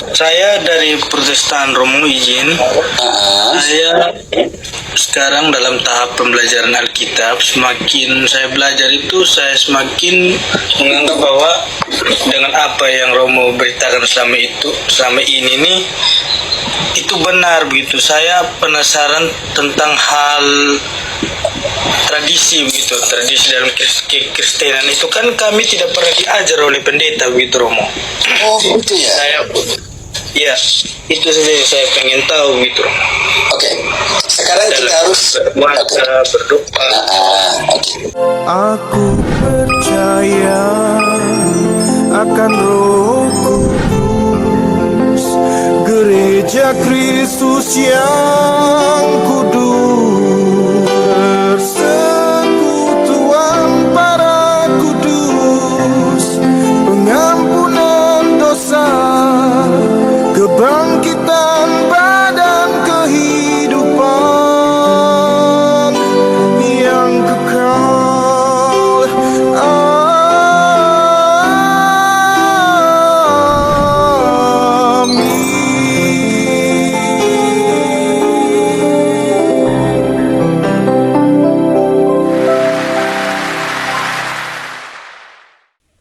Saya dari Protestan Romo izin. Saya sekarang dalam tahap pembelajaran Alkitab. Semakin saya belajar itu, saya semakin menganggap bahwa dengan apa yang Romo beritakan selama ini nih, itu benar begitu. Saya penasaran tentang hal tradisi begitu. Tradisi dalam kekristenan itu kan kami tidak pernah diajar oleh pendeta begitu, Romo. Oh, begitu ya. Ya, itu saja yang saya pengen tahu gitu. Oke. Sekarang kita harus berdoa. Aku percaya akan Roh Kudus, Gereja Kristus yang kudus, persekutuan para kudus, pengampunan dosa, kebangkitan badan, kehidupan yang kekal.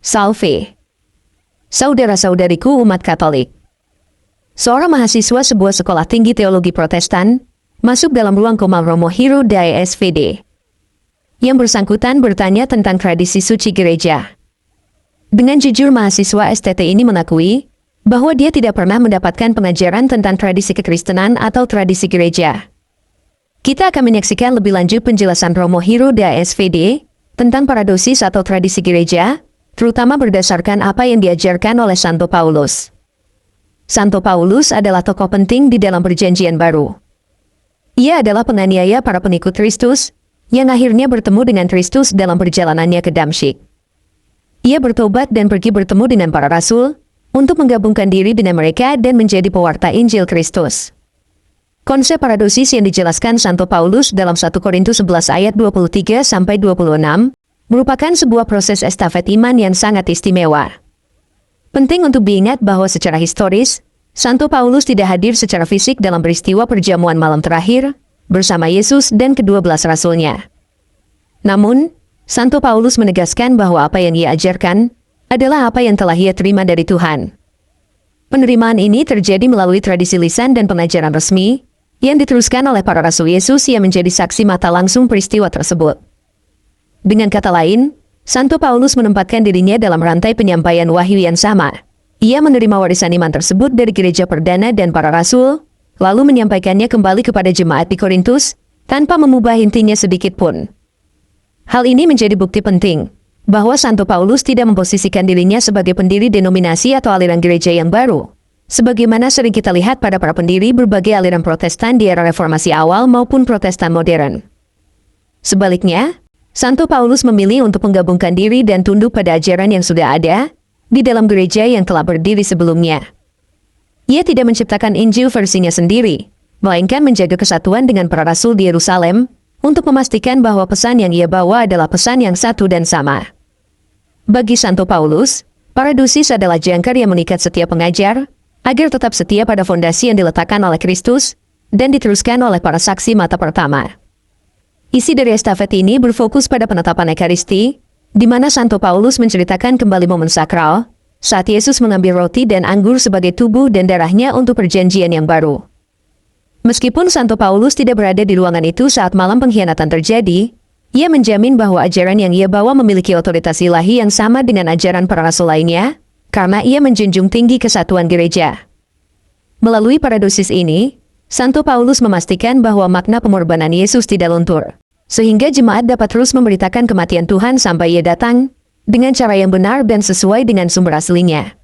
Salve. Saudara-saudariku umat Katolik. Seorang mahasiswa sebuah sekolah tinggi teologi Protestan masuk dalam ruang koma Romo Hiro Dai SVD. Yang bersangkutan bertanya tentang tradisi suci gereja. Dengan jujur mahasiswa STT ini mengakui bahwa dia tidak pernah mendapatkan pengajaran tentang tradisi kekristenan atau tradisi gereja. Kita akan menyaksikan lebih lanjut penjelasan Romo Hiro Dai SVD tentang paradosis atau tradisi gereja, terutama berdasarkan apa yang diajarkan oleh Santo Paulus. Santo Paulus adalah tokoh penting di dalam Perjanjian Baru. Ia adalah penganiaya para pengikut Kristus, yang akhirnya bertemu dengan Kristus dalam perjalanannya ke Damsyik. Ia bertobat dan pergi bertemu dengan para rasul, untuk menggabungkan diri dengan mereka dan menjadi pewarta Injil Kristus. Konsep paradosis yang dijelaskan Santo Paulus dalam 1 Korintus 11 ayat 23-26, merupakan sebuah proses estafet iman yang sangat istimewa. Penting untuk diingat bahwa secara historis, Santo Paulus tidak hadir secara fisik dalam peristiwa perjamuan malam terakhir bersama Yesus dan ke-12 rasulnya. Namun, Santo Paulus menegaskan bahwa apa yang ia ajarkan adalah apa yang telah ia terima dari Tuhan. Penerimaan ini terjadi melalui tradisi lisan dan pengajaran resmi yang diteruskan oleh para rasul Yesus yang menjadi saksi mata langsung peristiwa tersebut. Dengan kata lain, Santo Paulus menempatkan dirinya dalam rantai penyampaian wahyu yang sama. Ia menerima warisan iman tersebut dari gereja perdana dan para rasul, lalu menyampaikannya kembali kepada jemaat di Korintus, tanpa mengubah intinya sedikit pun. Hal ini menjadi bukti penting, bahwa Santo Paulus tidak memposisikan dirinya sebagai pendiri denominasi atau aliran gereja yang baru, sebagaimana sering kita lihat pada para pendiri berbagai aliran Protestan di era Reformasi awal maupun Protestan modern. Sebaliknya, Santo Paulus memilih untuk menggabungkan diri dan tunduk pada ajaran yang sudah ada di dalam gereja yang telah berdiri sebelumnya. Ia tidak menciptakan Injil versinya sendiri, melainkan menjaga kesatuan dengan para rasul di Yerusalem untuk memastikan bahwa pesan yang ia bawa adalah pesan yang satu dan sama. Bagi Santo Paulus, paradosis adalah jangkar yang mengikat setiap pengajar agar tetap setia pada fondasi yang diletakkan oleh Kristus dan diteruskan oleh para saksi mata pertama. Isi dari estafet ini berfokus pada penetapan Ekaristi, di mana Santo Paulus menceritakan kembali momen sakral, saat Yesus mengambil roti dan anggur sebagai tubuh dan darahnya untuk perjanjian yang baru. Meskipun Santo Paulus tidak berada di ruangan itu saat malam pengkhianatan terjadi, ia menjamin bahwa ajaran yang ia bawa memiliki otoritas ilahi yang sama dengan ajaran para rasul lainnya, karena ia menjunjung tinggi kesatuan gereja. Melalui paradosis ini, Santo Paulus memastikan bahwa makna pengorbanan Yesus tidak luntur, sehingga jemaat dapat terus memberitakan kematian Tuhan sampai ia datang, dengan cara yang benar dan sesuai dengan sumber aslinya.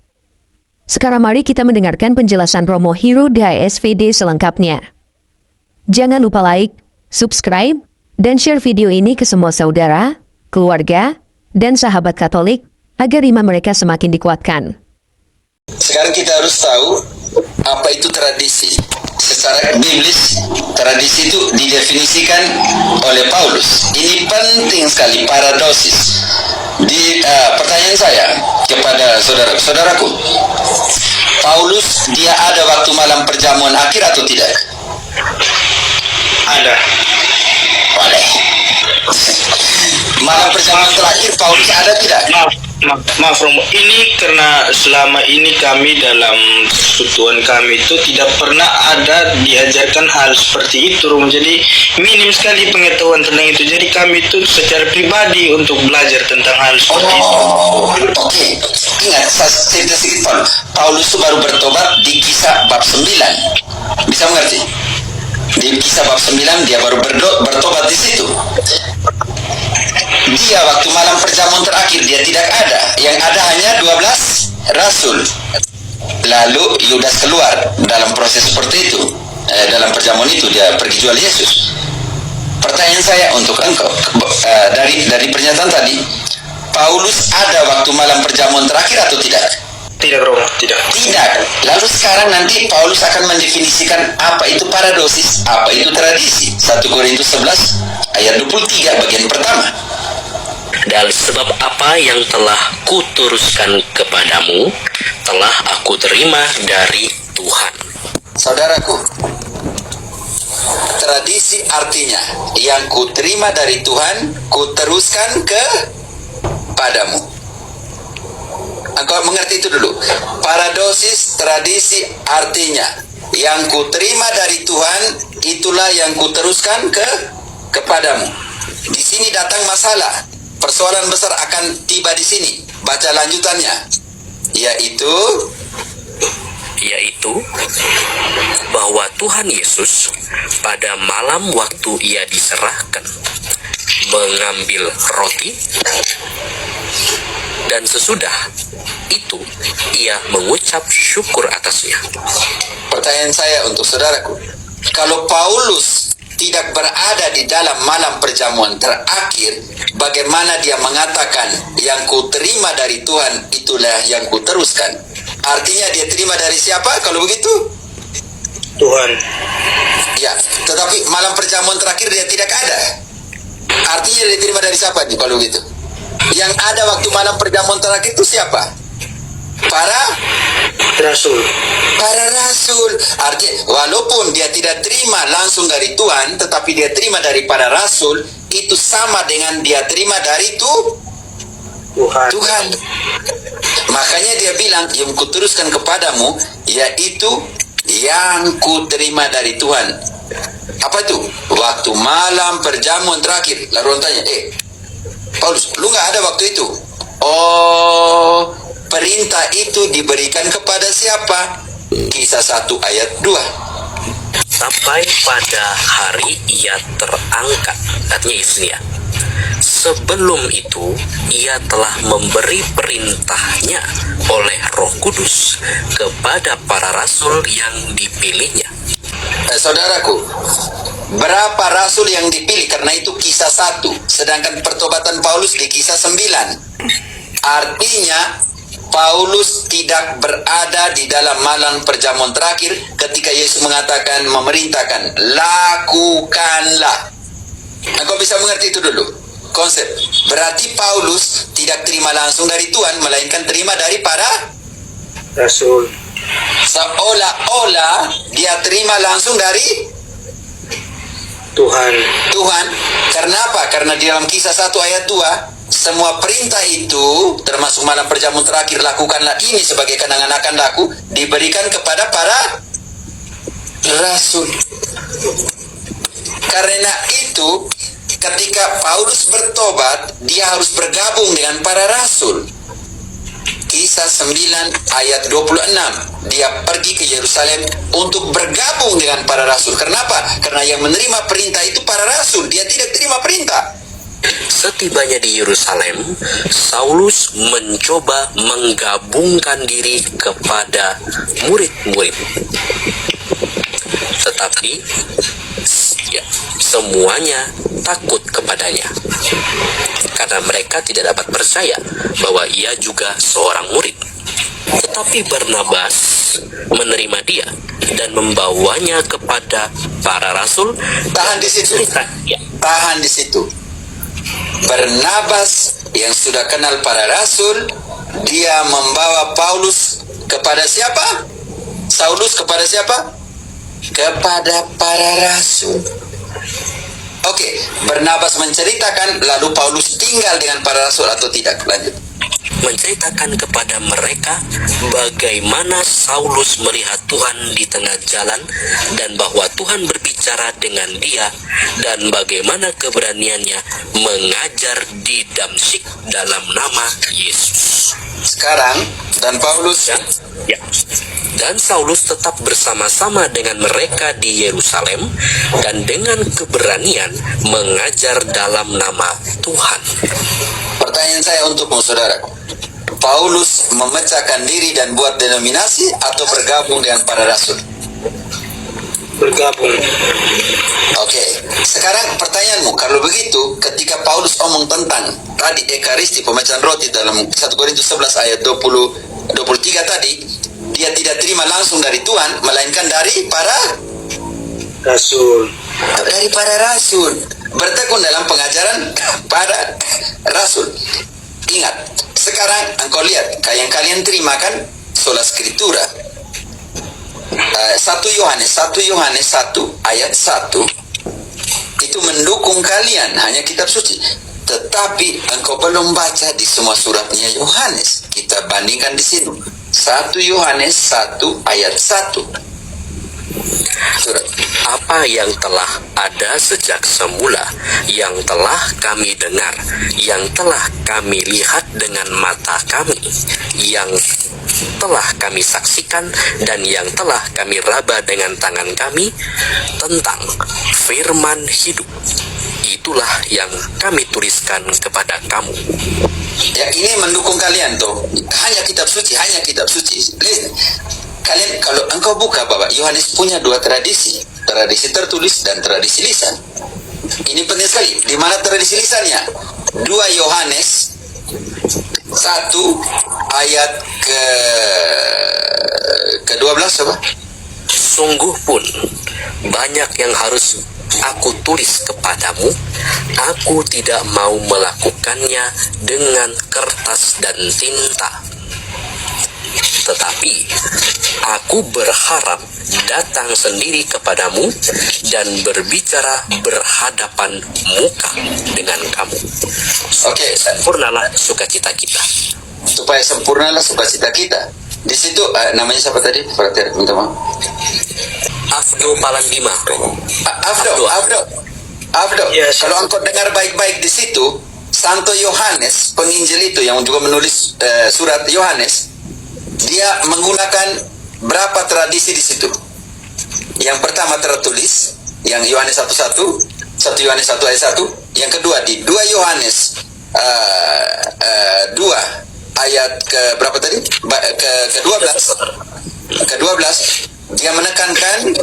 Sekarang mari kita mendengarkan penjelasan Romo Hiro Dai SVD selengkapnya. Jangan lupa like, subscribe, dan share video ini ke semua saudara, keluarga, dan sahabat Katolik, agar iman mereka semakin dikuatkan. Sekarang kita harus tahu apa itu tradisi. Secara biblis, tradisi itu didefinisikan oleh Paulus. Ini penting sekali, paradosis. Pertanyaan saya kepada saudaraku, Paulus dia ada waktu malam perjamuan akhir atau tidak? Ada. Boleh. Malam perjamuan terakhir Paulus ada tidak? Maaf Romo, ini karena selama ini kami dalam persekutuan kami itu tidak pernah ada diajarkan hal seperti itu Romo. Jadi minim sekali pengetahuan tentang itu. Jadi kami itu secara pribadi untuk belajar tentang hal seperti itu. Oke. Ingat, saya cerita sedikit Paulus. Paulus itu baru bertobat di Kisah bab 9. Bisa mengerti? Di Kisah bab 9 dia baru bertobat di situ. Dia waktu malam perjamuan terakhir dia tidak ada. Yang ada hanya 12 rasul. Lalu Yudas keluar dalam proses seperti itu. Dalam perjamuan itu dia pergi jual Yesus. Pertanyaan saya untuk engkau, dari pernyataan tadi, Paulus ada waktu malam perjamuan terakhir atau tidak? Tidak Romo, tidak. Tidak. Lalu sekarang nanti Paulus akan mendefinisikan apa itu paradosis, apa itu tradisi. 1 Korintus 11 ayat 23 bagian pertama. Dan sebab apa yang telah kuturuskan kepadamu, telah aku terima dari Tuhan. Saudaraku, tradisi artinya yang kuterima dari Tuhan, kuteruskan kepadamu. Engkau mengerti itu dulu. Paradosis, tradisi artinya yang kuterima dari Tuhan, itulah yang kuteruskan kepadamu. Di sini datang masalah. Persoalan besar akan tiba di sini. Baca lanjutannya. Yaitu bahwa Tuhan Yesus pada malam waktu ia diserahkan mengambil roti, dan sesudah itu ia mengucap syukur atasnya. pertanyaan saya untuk saudaraku. Kalau Paulus tidak berada di dalam malam perjamuan terakhir, bagaimana dia mengatakan yang kuterima dari Tuhan itulah yang kuteruskan? Artinya dia terima dari siapa kalau begitu? Tuhan. Ya, tetapi malam perjamuan terakhir dia tidak ada. Artinya dia terima dari siapa nih kalau begitu? Yang ada waktu malam perjamuan terakhir itu siapa? Para Rasul. Artinya walaupun dia tidak terima langsung dari Tuhan, tetapi dia terima dari para rasul, itu sama dengan dia terima dari Tuhan. Makanya dia bilang yang kuteruskan kepadamu, yaitu yang kuterima dari Tuhan. Apa itu? Waktu malam perjamuan terakhir. Lalu orang tanya, Paulus, lu gak ada waktu itu? Oh, perintah itu diberikan kepada siapa? Kisah 1 ayat 2. Sampai pada hari ia terangkat, artinya Yesus ya. Sebelum itu ia telah memberi perintahnya oleh Roh Kudus kepada para rasul yang dipilihnya. Saudaraku, berapa rasul yang dipilih? Karena itu Kisah 1, sedangkan pertobatan Paulus di Kisah 9. Artinya Paulus tidak berada di dalam malam perjamuan terakhir ketika Yesus mengatakan, memerintahkan, lakukanlah. Engkau bisa mengerti itu dulu konsep. Berarti Paulus tidak terima langsung dari Tuhan, melainkan terima dari para Rasul. Seolah-olah dia terima langsung dari Tuhan. Karena apa? Karena di dalam Kisah 1 ayat 2, semua perintah itu, termasuk malam perjamuan terakhir, lakukanlah ini sebagai kenangan akan aku, diberikan kepada para rasul. Karena itu, ketika Paulus bertobat, dia harus bergabung dengan para rasul. Kisah 9 ayat 26, dia pergi ke Yerusalem untuk bergabung dengan para rasul. Kenapa? Karena yang menerima perintah itu para rasul, dia tidak terima perintah. Setibanya di Yerusalem, Saulus mencoba menggabungkan diri kepada murid-murid. Tetapi semuanya takut kepadanya, karena mereka tidak dapat percaya bahwa ia juga seorang murid. Tetapi Barnabas menerima dia dan membawanya kepada para rasul. Tahan di situ. Tahan di situ. Barnabas yang sudah kenal para rasul, dia membawa Paulus kepada siapa? Saulus kepada siapa? Kepada para rasul. Oke, Barnabas menceritakan, lalu Paulus tinggal dengan para rasul atau tidak? Lanjut. Menceritakan kepada mereka bagaimana Saulus melihat Tuhan di tengah jalan dan bahwa Tuhan berbicara dengan dia dan bagaimana keberaniannya mengajar di Damsyik dalam nama Yesus. Sekarang, dan Paulus Ya. Dan Saulus tetap bersama-sama dengan mereka di Yerusalem dan dengan keberanian mengajar dalam nama Tuhan. Pertanyaan saya untukmu, saudaraku. Paulus memecahkan diri dan buat denominasi atau bergabung dengan para rasul? Bergabung. Oke, sekarang pertanyaanmu, kalau begitu, ketika Paulus omong tentang tadi Ekaristi, pemecahan roti dalam 1 Korintus 11 ayat 23 tadi, dia tidak terima langsung dari Tuhan, melainkan dari para Rasul. bertekun dalam pengajaran para rasul. Ingat, sekarang engkau lihat, yang kalian terima kan sola scriptura. 1 Yohanes 1 ayat 1 itu mendukung kalian, hanya kitab suci. Tetapi engkau belum baca di semua suratnya Yohanes. Kita bandingkan di sini. 1 Yohanes 1 ayat 1. Surat. Apa yang telah ada sejak semula, yang telah kami dengar, yang telah kami lihat dengan mata kami, yang telah kami saksikan, dan yang telah kami raba dengan tangan kami tentang firman hidup. Itulah yang kami tuliskan kepada kamu. Ya, ini mendukung kalian tuh. Hanya kitab suci. Lihat. Kalian, kalau engkau buka, Bapak, Yohanes punya dua tradisi. Tradisi tertulis dan tradisi lisan. Ini penting sekali. Di mana tradisi lisannya? 2 Yohanes 1 ayat ke-12, coba. Sungguh pun banyak yang harus aku tulis kepadamu. Aku tidak mau melakukannya dengan kertas dan tinta, tetapi aku berharap datang sendiri kepadamu dan berbicara berhadapan muka dengan kamu. Oke, Sempurnalah sukacita kita. supaya sempurnalah sukacita kita. Di situ namanya siapa tadi? Perhatian, minta maaf. Afdo Palandima. Abdo. Yes. Kalau engkau dengar baik-baik di situ, Santo Yohanes, penginjil itu yang juga menulis surat Yohanes, dia menggunakan berapa tradisi di situ. Yang pertama tertulis, yang Yohanes 1 Yohanes 1 ayat 1. Yang kedua di 2 Yohanes 2 ayat ke berapa tadi? Ke-12 dia menekankan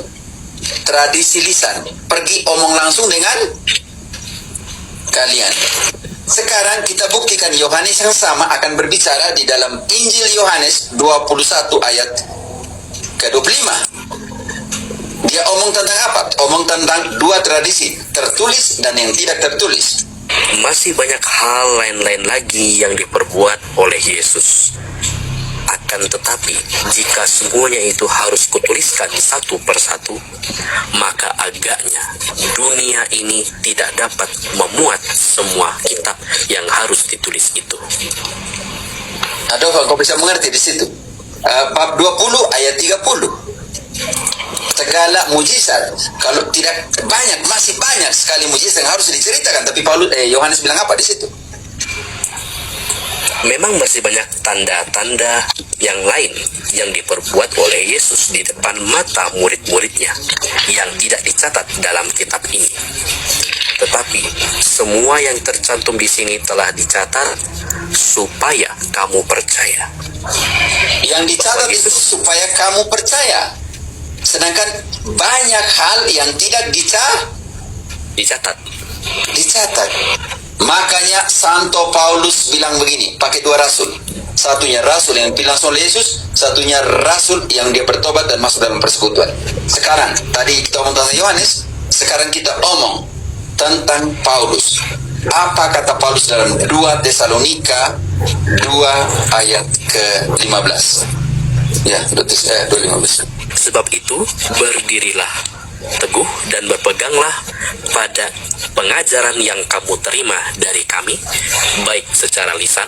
tradisi lisan. Pergi omong langsung dengan kalian. Sekarang kita buktikan Yohanes yang sama akan berbicara di dalam Injil Yohanes 21 ayat ke-25. Dia omong tentang apa? Omong tentang dua tradisi, tertulis dan yang tidak tertulis. Masih banyak hal lain-lain lagi yang diperbuat oleh Yesus. Akan tetapi, jika semuanya itu harus kutuliskan satu persatu, maka agaknya dunia ini tidak dapat memuat semua kitab yang harus ditulis itu. Adolfo, kau bisa mengerti di situ. Bab 20 ayat 30. Segala mujizat, kalau tidak banyak, masih banyak sekali mujizat yang harus diceritakan. Tapi Yohanes bilang apa di situ? Memang masih banyak tanda-tanda yang lain yang diperbuat oleh Yesus di depan mata murid-muridnya yang tidak dicatat dalam kitab ini. Tetapi semua yang tercantum di sini telah dicatat supaya kamu percaya. Yang dicatat itu supaya kamu percaya. Sedangkan banyak hal yang tidak Dicatat. Makanya Santo Paulus bilang begini, pakai dua rasul. Satunya rasul yang dipilih langsung oleh Yesus, satunya rasul yang dia bertobat dan masuk dalam persekutuan. Sekarang, tadi kita omong tentang Yohanes, sekarang kita omong tentang Paulus. Apa kata Paulus dalam 2 Tesalonika 2 ayat ke-15? Ya, 2 15. sebab itu, berdirilah teguh dan berpeganglah pada pengajaran yang kamu terima dari kami, baik secara lisan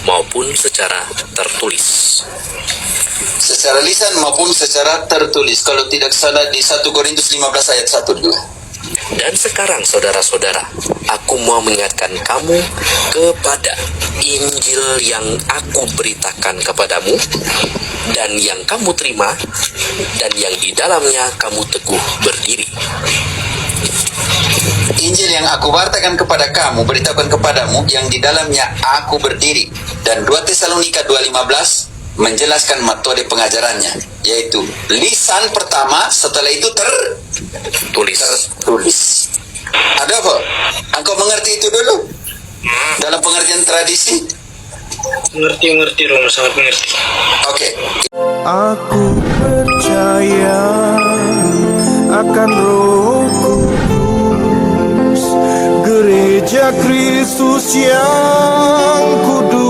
maupun secara tertulis. Secara lisan maupun secara tertulis. Kalau tidak salah di 1 Korintus 15 ayat 1 juga. Dan sekarang saudara-saudara, aku mau mengingatkan kamu kepada Injil yang aku beritakan kepadamu dan yang kamu terima dan yang di dalamnya kamu teguh berdiri. Injil yang aku wartakan kepada kamu, beritakan kepadamu, yang di dalamnya aku berdiri. Dan 2 Tesalonika 2:15 menjelaskan metode pengajarannya, yaitu lisan pertama, setelah itu tertulis. Ada apa? Engkau mengerti itu dulu? Dalam pengertian tradisi? Mengerti Romo, sangat mengerti. Oke. Aku percaya akan Roh Kudus, gereja Kristus yang kudus.